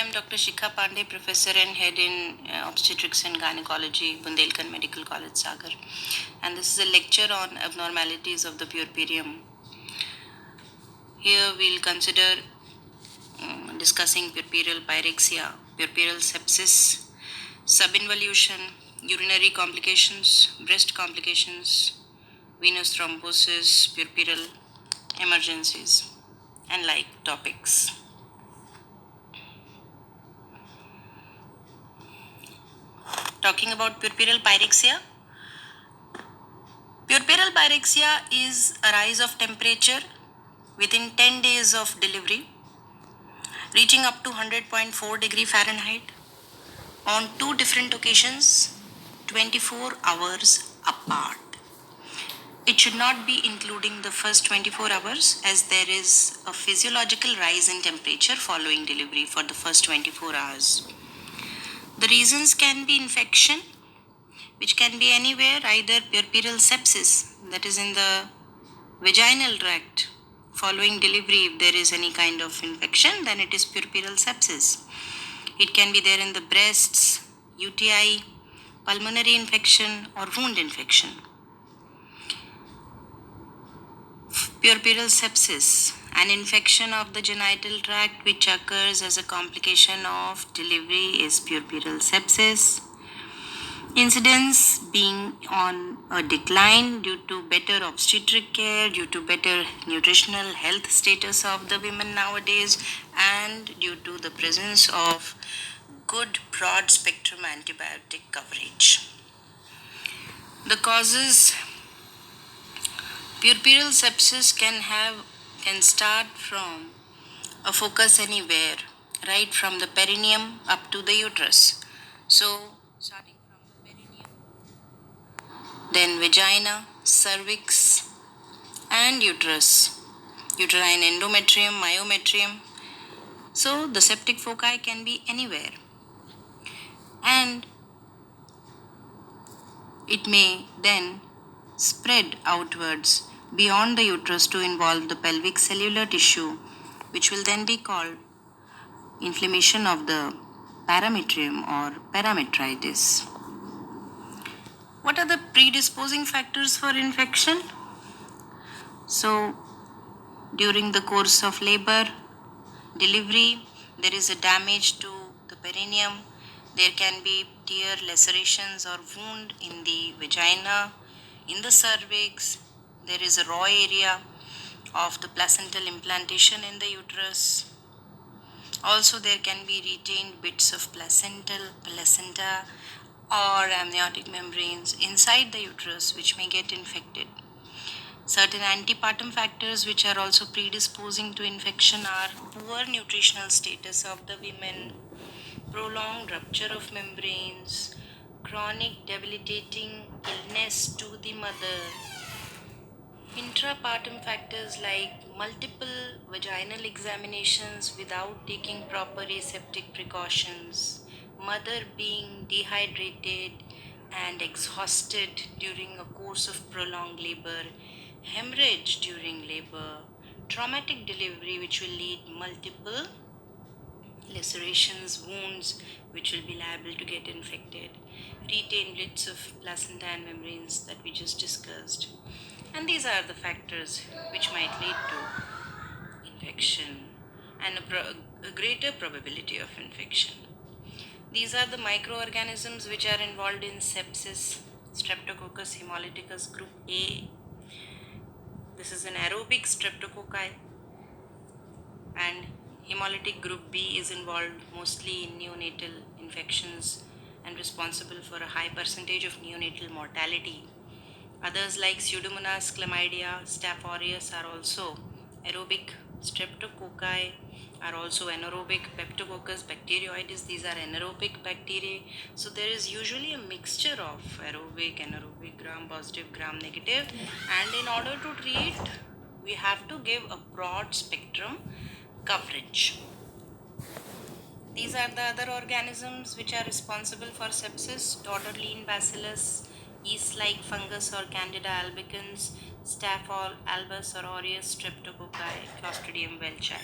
I'm Dr. Shikha Pandey, Professor and Head in Obstetrics and Gynecology, Bundelkhand Medical College, Sagar. And this is a lecture on abnormalities of the puerperium. Here we'll consider discussing puerperal pyrexia, puerperal sepsis, subinvolution, urinary complications, breast complications, venous thrombosis, puerperal emergencies, and like topics. Talking about puerperal pyrexia. Puerperal pyrexia is a rise of temperature within 10 days of delivery, reaching up to 100.4 degree Fahrenheit on two different occasions, 24 hours apart. It should not be including the first 24 hours as there is a physiological rise in temperature following delivery for the first 24 hours. The reasons can be infection, which can be anywhere, either puerperal sepsis, that is in the vaginal tract. Following delivery, if there is any kind of infection, then it is puerperal sepsis. It can be there in the breasts, UTI, pulmonary infection, or wound infection. Puerperal sepsis, an infection of the genital tract which occurs as a complication of delivery, is puerperal sepsis. Incidence being on a decline due to better obstetric care, due to better nutritional health status of the women nowadays, and due to the presence of good broad spectrum antibiotic coverage. The causes: puerperal sepsis can start from a focus anywhere, right from the perineum up to the uterus. So starting from the perineum, then vagina, cervix, and uterus, uterine endometrium, myometrium. So the septic foci can be anywhere, and it may then spread outwards beyond the uterus to involve the pelvic cellular tissue, which will then be called inflammation of the parametrium or parametritis. What are the predisposing factors for infection? So, during the course of labor, delivery, there is a damage to the perineum. There can be tear, lacerations, or wound in the vagina, in the cervix. There is a raw area of the placental implantation in the uterus. Also, there can be retained bits of placenta, or amniotic membranes inside the uterus which may get infected. Certain antepartum factors which are also predisposing to infection are poor nutritional status of the women, prolonged rupture of membranes, chronic debilitating illness to the mother, intrapartum factors like multiple vaginal examinations without taking proper aseptic precautions, mother being dehydrated and exhausted during a course of prolonged labor, hemorrhage during labor, traumatic delivery which will lead multiple lacerations, wounds which will be liable to get infected, retained bits of placenta and membranes that we just discussed. And these are the factors which might lead to infection and a greater probability of infection. These are the microorganisms which are involved in sepsis: Streptococcus hemolyticus group A. This is an aerobic streptococci, and hemolytic group B is involved mostly in neonatal infections and responsible for a high percentage of neonatal mortality. Others like Pseudomonas, Chlamydia, Staph aureus are also aerobic. Streptococci are also anaerobic. Peptococcus bacteroides, these are anaerobic bacteria. So there is usually a mixture of aerobic, anaerobic, gram positive, gram negative. And in order to treat, we have to give a broad spectrum coverage. These are the other organisms which are responsible for sepsis: Torderline bacillus, yeast-like fungus or Candida albicans, Staph albus or aureus, Streptococci, Clostridium welchi.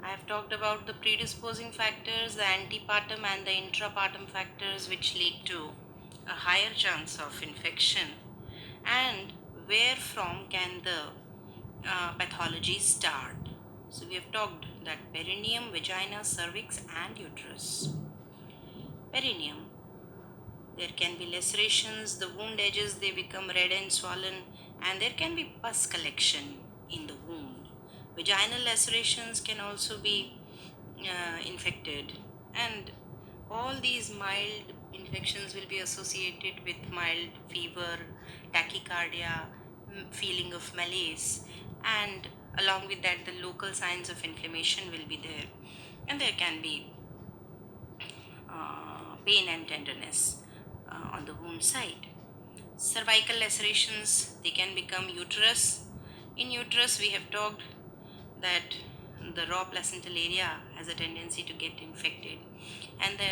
I have talked about the predisposing factors, the antepartum and the intrapartum factors which lead to a higher chance of infection, and where from can the pathology start. So we have talked that perineum, vagina, cervix and uterus. Perineum, there can be lacerations, the wound edges they become red and swollen, and there can be pus collection in the wound. Vaginal lacerations can also be infected, and all these mild infections will be associated with mild fever, tachycardia, feeling of malaise, and along with that, the local signs of inflammation will be there, and there can be pain and tenderness on the wound site. Cervical lacerations, they can become uterus. In uterus, we have talked that the raw placental area has a tendency to get infected, and the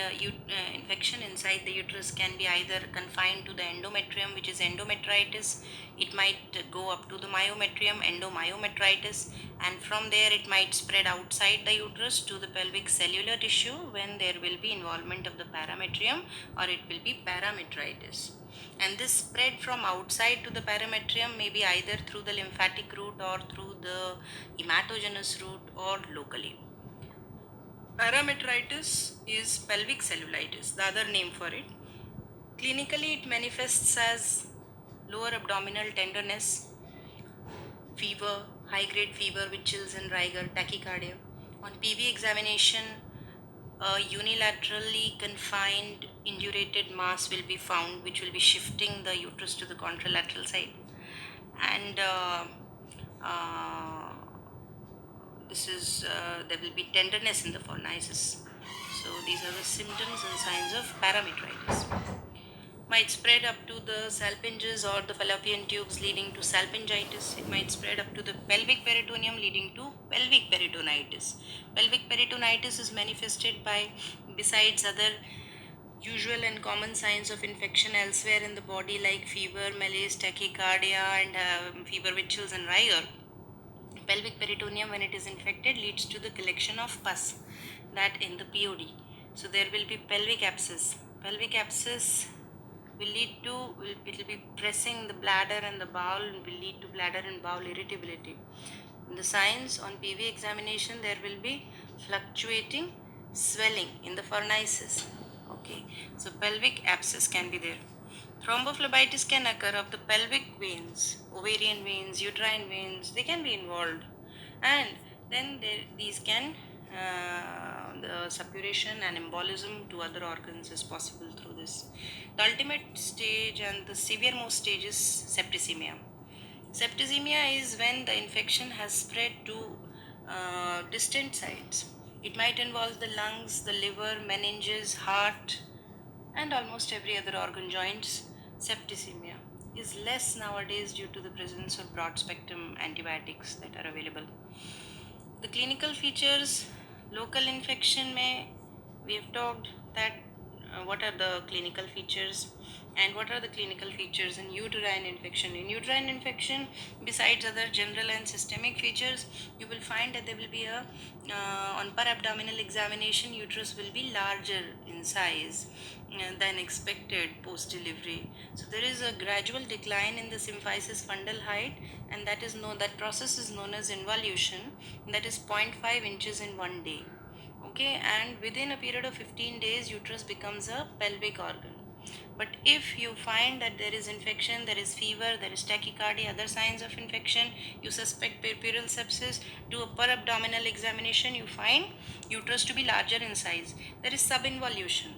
infection inside the uterus can be either confined to the endometrium, which is endometritis. It might go up to the myometrium, endomyometritis, and from there it might spread outside the uterus to the pelvic cellular tissue when there will be involvement of the parametrium, or it will be parametritis. And this spread from outside to the parametrium may be either through the lymphatic route or through the hematogenous route or locally. Parametritis is pelvic cellulitis, the other name for it. Clinically, it manifests as lower abdominal tenderness, fever, high grade fever with chills and rigor, tachycardia. On PV examination, a unilaterally confined indurated mass will be found, which will be shifting the uterus to the contralateral side, and uh, there will be tenderness in the fornices. So these are the symptoms and signs of parametritis. Might spread up to the salpinges or the fallopian tubes, leading to salpingitis. It might spread up to the pelvic peritoneum, leading to pelvic peritonitis. Pelvic peritonitis is manifested by, besides other usual and common signs of infection elsewhere in the body like fever, malaise, tachycardia, and fever with chills and rigor. Pelvic peritoneum, when it is infected, leads to the collection of pus, that in the POD. So there will be pelvic abscess. Pelvic abscess will lead to, it will be pressing the bladder and the bowel, and will lead to bladder and bowel irritability. In the signs on PV examination, there will be fluctuating swelling in the fornices. Okay, so pelvic abscess can be there. Thrombophlebitis can occur of the pelvic veins, ovarian veins, uterine veins, they can be involved, and then these can the suppuration and embolism to other organs is possible through this. The ultimate stage and the severe most stage is septicemia. Septicemia is when the infection has spread to distant sites. It might involve the lungs, the liver, meninges, heart, and almost every other organ joints. Septicemia is less nowadays due to the presence of broad spectrum antibiotics that are available. The clinical features, local infection may, we have talked that what are the clinical features, and what are the clinical features in uterine infection. In uterine infection, besides other general and systemic features, you will find that there will be a on per abdominal examination, uterus will be larger in size than expected post delivery. So there is a gradual decline in the symphysis fundal height, and that process is known as involution. That is 0.5 inches in 1 day. Okay, and within a period of 15 days, uterus becomes a pelvic organ. But if you find that there is infection, there is fever, there is tachycardia, other signs of infection, you suspect puerperal sepsis, do a per abdominal examination, you find uterus to be larger in size. There is subinvolution.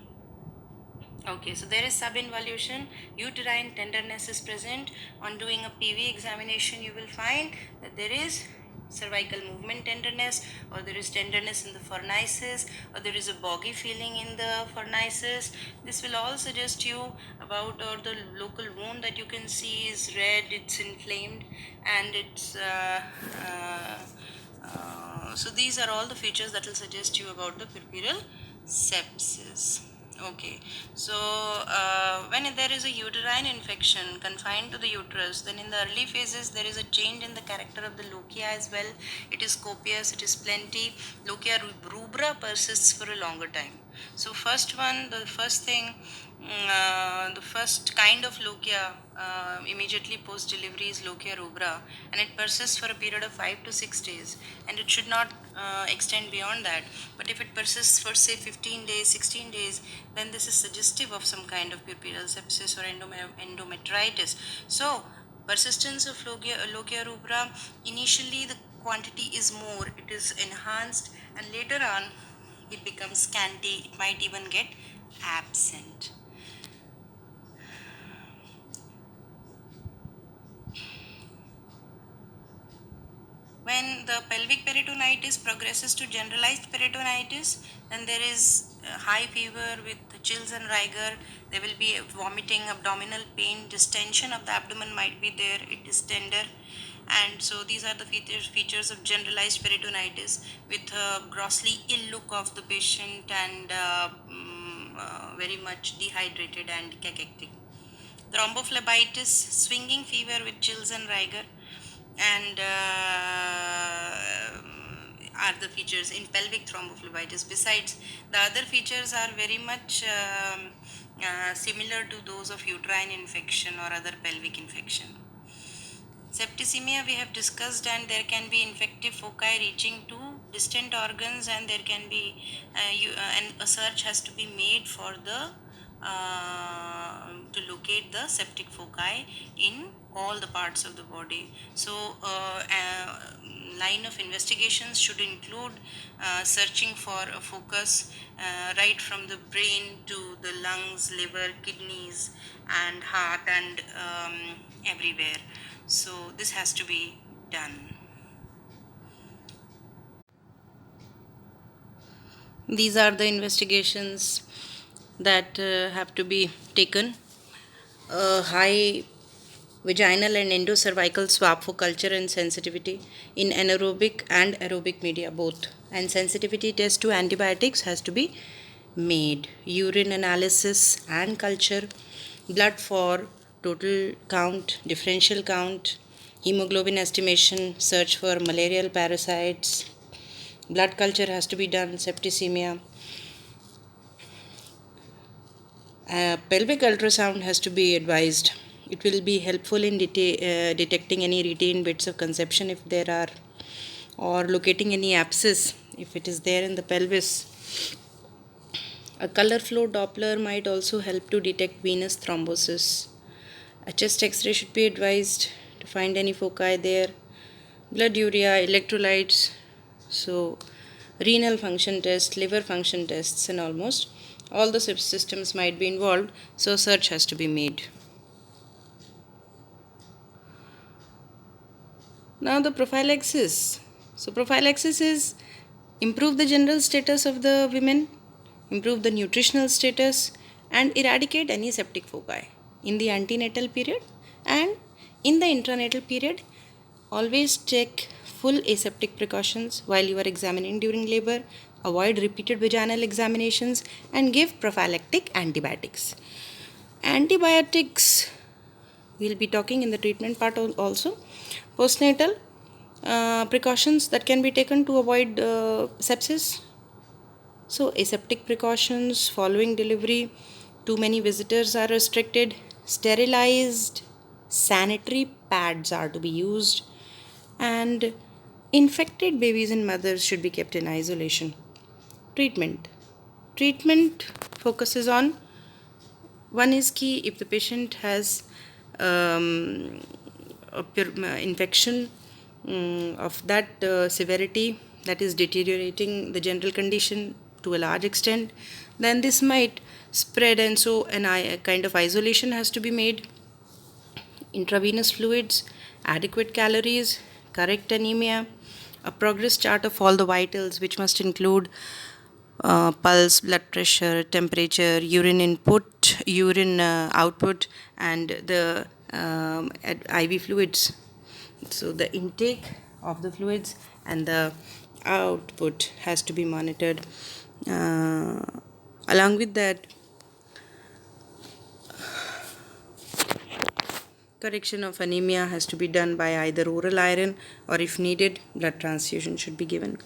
Okay, so there is subinvolution, uterine tenderness is present. On doing a PV examination, you will find that there is cervical movement tenderness, or there is tenderness in the fornices, or there is a boggy feeling in the fornices. This will all suggest you about, or the local wound that you can see is red, it's inflamed, and so these are all the features that will suggest you about the puerperal sepsis. Okay, so when there is a uterine infection confined to the uterus, then in the early phases there is a change in the character of the lochia as well. It is copious, it is plenty. Lochia rubra persists for a longer time. So the first thing, the first kind of lochia immediately post delivery is lochia rubra, and it persists for a period of 5 to 6 days, and it should not extend beyond that. But if it persists for say 15 days, 16 days, then this is suggestive of some kind of puerperal sepsis or endometritis. So persistence of lochia rubra, initially the quantity is more, it is enhanced, and later on it becomes scanty, it might even get absent. When the pelvic peritonitis progresses to generalized peritonitis, then there is high fever with chills and rigor. There will be vomiting, abdominal pain, distension of the abdomen might be there, it is tender. And so these are the features of generalized peritonitis, with a grossly ill look of the patient and very much dehydrated and cachectic. Thrombophlebitis, swinging fever with chills and rigor, and are the features in pelvic thrombophlebitis. Besides, the other features are very much similar to those of uterine infection or other pelvic infection. Septicemia we have discussed, and there can be infective foci reaching to distant organs, and there can be and a search has to be made for the to locate the septic foci in all the parts of the body. So line of investigations should include searching for a focus right from the brain to the lungs, liver, kidneys, and heart, and everywhere. So this has to be done. These are the investigations that have to be taken. High vaginal and endocervical swab for culture and sensitivity in anaerobic and aerobic media both, and sensitivity test to antibiotics has to be made. Urine analysis and culture, blood for total count, differential count, hemoglobin estimation, search for malarial parasites, blood culture has to be done. Septicemia, pelvic ultrasound has to be advised. It will be helpful in detecting any retained bits of conception if there are, or locating any abscess if it is there in the pelvis. A color flow Doppler might also help to detect venous thrombosis. A chest x-ray should be advised to find any foci there. Blood urea, electrolytes, so renal function test, liver function tests, and almost all the systems might be involved, so search has to be made. Now the prophylaxis. So prophylaxis is improve the general status of the women, improve the nutritional status, and eradicate any septic foci in the antenatal period and in the intranatal period. Always take full aseptic precautions while you are examining during labor. Avoid repeated vaginal examinations and give prophylactic antibiotics. Antibiotics we'll be talking in the treatment part also. Postnatal precautions that can be taken to avoid sepsis. So aseptic precautions following delivery, too many visitors are restricted, sterilized sanitary pads are to be used, and infected babies and mothers should be kept in isolation. Treatment focuses on, one is key, if the patient has infection of that severity that is deteriorating the general condition to a large extent, then this might spread, and so a kind of isolation has to be made. Intravenous fluids, adequate calories, correct anemia, a progress chart of all the vitals, which must include pulse, blood pressure, temperature, urine input, urine output, and the IV fluids. So the intake of the fluids and the output has to be monitored. Along with that, Correction of anemia has to be done by either oral iron or, if needed, blood transfusion should be given.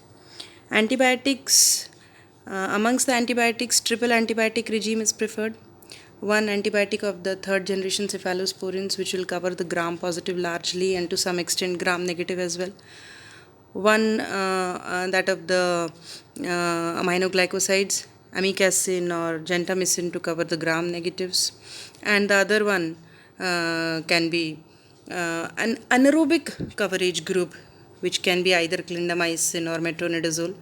Antibiotics, amongst the antibiotics, triple antibiotic regime is preferred. One antibiotic of the third generation cephalosporins, which will cover the gram positive largely and to some extent gram negative as well. One that of the aminoglycosides, amikacin or gentamicin, to cover the gram negatives, and the other one can be an anaerobic coverage group, which can be either clindamycin or metronidazole.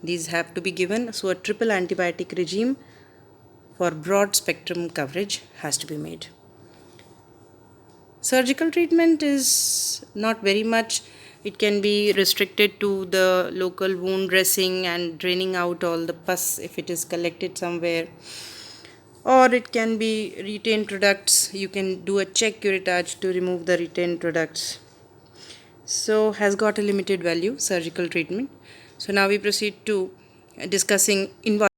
These have to be given. So a triple antibiotic regime for broad spectrum coverage has to be made. Surgical treatment is not very much. It can be restricted to the local wound dressing and draining out all the pus if it is collected somewhere, or it can be retained products. You can do a check curettage to remove the retained products. So has got a limited value, surgical treatment. So now we proceed to discussing